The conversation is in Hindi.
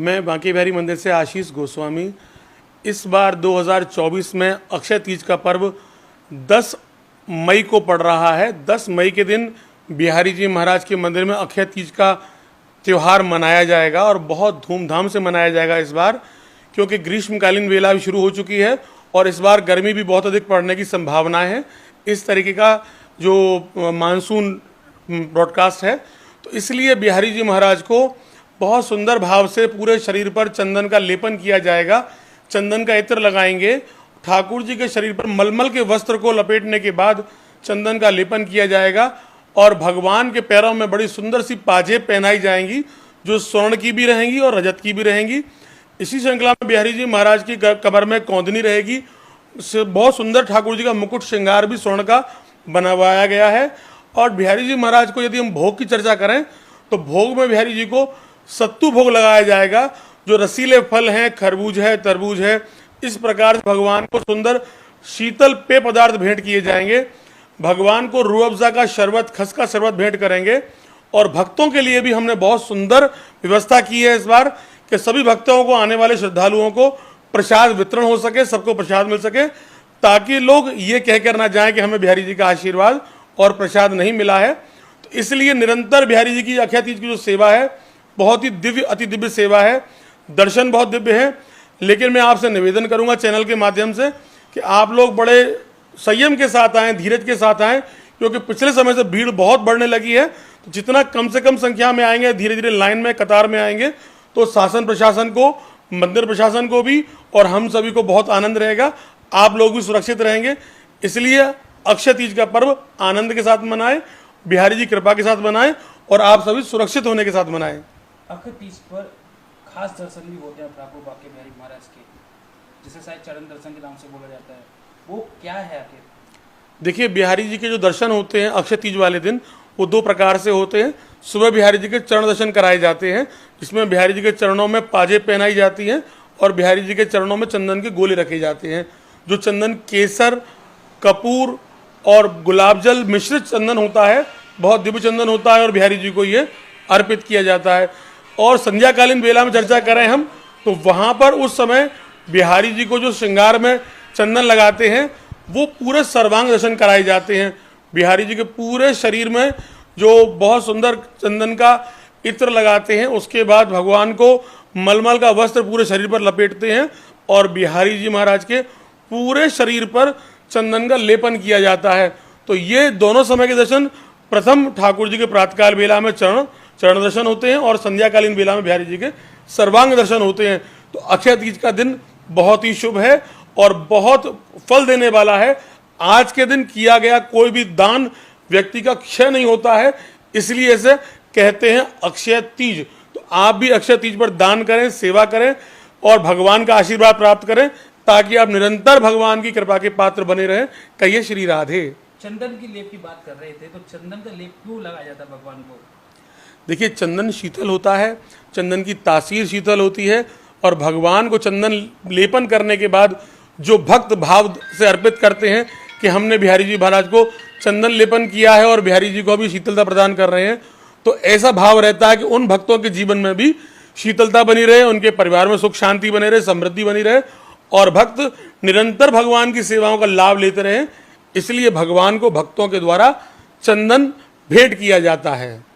मैं बांके बिहारी मंदिर से आशीष गोस्वामी। इस बार 2024 में अक्षय तीज का पर्व 10 मई को पड़ रहा है। 10 मई के दिन बिहारी जी महाराज के मंदिर में अक्षय तीज का त्यौहार मनाया जाएगा और बहुत धूमधाम से मनाया जाएगा इस बार, क्योंकि ग्रीष्मकालीन वेला भी शुरू हो चुकी है और इस बार गर्मी भी बहुत अधिक पड़ने की संभावना है। इस तरीके का जो मानसून ब्रॉडकास्ट है, तो इसलिए बिहारी जी महाराज को बहुत सुंदर भाव से पूरे शरीर पर चंदन का लेपन किया जाएगा। चंदन का इत्र लगाएंगे। ठाकुर जी के शरीर पर मलमल के वस्त्र को लपेटने के बाद चंदन का लेपन किया जाएगा और भगवान के पैरों में बड़ी सुंदर सी पाजेब पहनाई जाएंगी, जो स्वर्ण की भी रहेंगी और रजत की भी रहेंगी। इसी श्रृंखला में बिहारी जी महाराज की कमर में कौंदनी रहेगी। बहुत सुंदर ठाकुर जी का मुकुट श्रृंगार भी स्वर्ण का बनवाया गया है। और बिहारी जी महाराज को यदि हम भोग की चर्चा करें तो भोग में बिहारी जी को सत्तू भोग लगाया जाएगा, जो रसीले फल हैं, खरबूज है, तरबूज है। इस प्रकार से भगवान को सुंदर शीतल पेय पदार्थ भेंट किए जाएंगे। भगवान को रूह अफ़ज़ा का शरबत, खस का शरबत भेंट करेंगे। और भक्तों के लिए भी हमने बहुत सुंदर व्यवस्था की है इस बार, कि सभी भक्तों को, आने वाले श्रद्धालुओं को प्रसाद वितरण हो सके, सबको प्रसाद मिल सके, ताकि लोग ये कहकर ना जाएं कि हमें बिहारी जी का आशीर्वाद और प्रसाद नहीं मिला है। तो इसलिए निरंतर बिहारी जी की अक्षय तीज की जो सेवा है, बहुत ही दिव्य, अति दिव्य सेवा है। दर्शन बहुत दिव्य है। लेकिन मैं आपसे निवेदन करूंगा चैनल के माध्यम से कि आप लोग बड़े संयम के साथ आएँ, धीरज के साथ आएँ, क्योंकि पिछले समय से भीड़ बहुत बढ़ने लगी है। तो जितना कम से कम संख्या में आएंगे, धीरे धीरे लाइन में, कतार में आएंगे, तो शासन प्रशासन को, मंदिर प्रशासन को भी और हम सभी को बहुत आनंद रहेगा। आप लोग भी सुरक्षित रहेंगे। इसलिए अक्षय तीज का पर्व आनंद के साथ मनाएं, बिहारी जी कृपा के साथ मनाएं और आप सभी सुरक्षित होने के साथ मनाएं। अक्षय तीज पर खास दर्शन भी होते हैं ठाकुर बांके बिहारी महाराज के, जिसे शायद चरण दर्शन के नाम से बोला जाता है, वो क्या है आखिर? देखिए, बिहारी जी के जो दर्शन होते हैं अक्षय तीज वाले दिन, वो दो प्रकार से होते हैं। सुबह बिहारी जी के चरण दर्शन कराए जाते हैं, जिसमें बिहारी जी के चरणों में पाजेब पहनाई जाती हैं और बिहारी जी के चरणों में चंदन के गोले रखे जाते हैं। जो चंदन केसर, कपूर और गुलाब जल मिश्रित चंदन होता है, बहुत दिव्य चंदन होता है और बिहारी जी को ये अर्पित किया जाता है। और संध्याकालीन बेला में चर्चा करें हम, तो वहाँ पर उस समय बिहारी जी को जो श्रृंगार में चंदन लगाते हैं, वो पूरे सर्वांग दर्शन कराए जाते हैं। बिहारी जी के पूरे शरीर में जो बहुत सुंदर चंदन का इत्र लगाते हैं, उसके बाद भगवान को मलमल का वस्त्र पूरे शरीर पर लपेटते हैं और बिहारी जी महाराज के पूरे शरीर पर चंदन का लेपन किया जाता है। तो ये दोनों समय के दर्शन, प्रथम ठाकुर जी के प्रातःकाल बेला में चरण दर्शन होते हैं और संध्याकालीन बेला में बिहारी जी के सर्वांग दर्शन होते हैं। तो अक्षय तीज का दिन बहुत ही शुभ है और बहुत फल देने वाला है। आज के दिन किया गया कोई भी दान व्यक्ति का क्षय नहीं होता है, इसलिए इसे कहते हैं अक्षय तीज। तो आप भी अक्षय तीज पर दान करें, सेवा करें और भगवान का आशीर्वाद प्राप्त करें, ताकि आप निरंतर भगवान की कृपा के पात्र बने रहें। कहिए श्री राधे। चंदन की लेप की बात कर रहे थे, तो चंदन का लेप क्यों लगाया जाता है भगवान को? देखिए, चंदन शीतल होता है, चंदन की तासीर शीतल होती है और भगवान को चंदन लेपन करने के बाद जो भक्त भाव से अर्पित करते हैं कि हमने बिहारी जी महाराज को चंदन लेपन किया है और बिहारी जी को भी शीतलता प्रदान कर रहे हैं, तो ऐसा भाव रहता है कि उन भक्तों के जीवन में भी शीतलता बनी रहे, उनके परिवार में सुख शांति बने रहे, समृद्धि बनी रहे और भक्त निरंतर भगवान की सेवाओं का लाभ लेते रहे। इसलिए भगवान को भक्तों के द्वारा चंदन भेंट किया जाता है।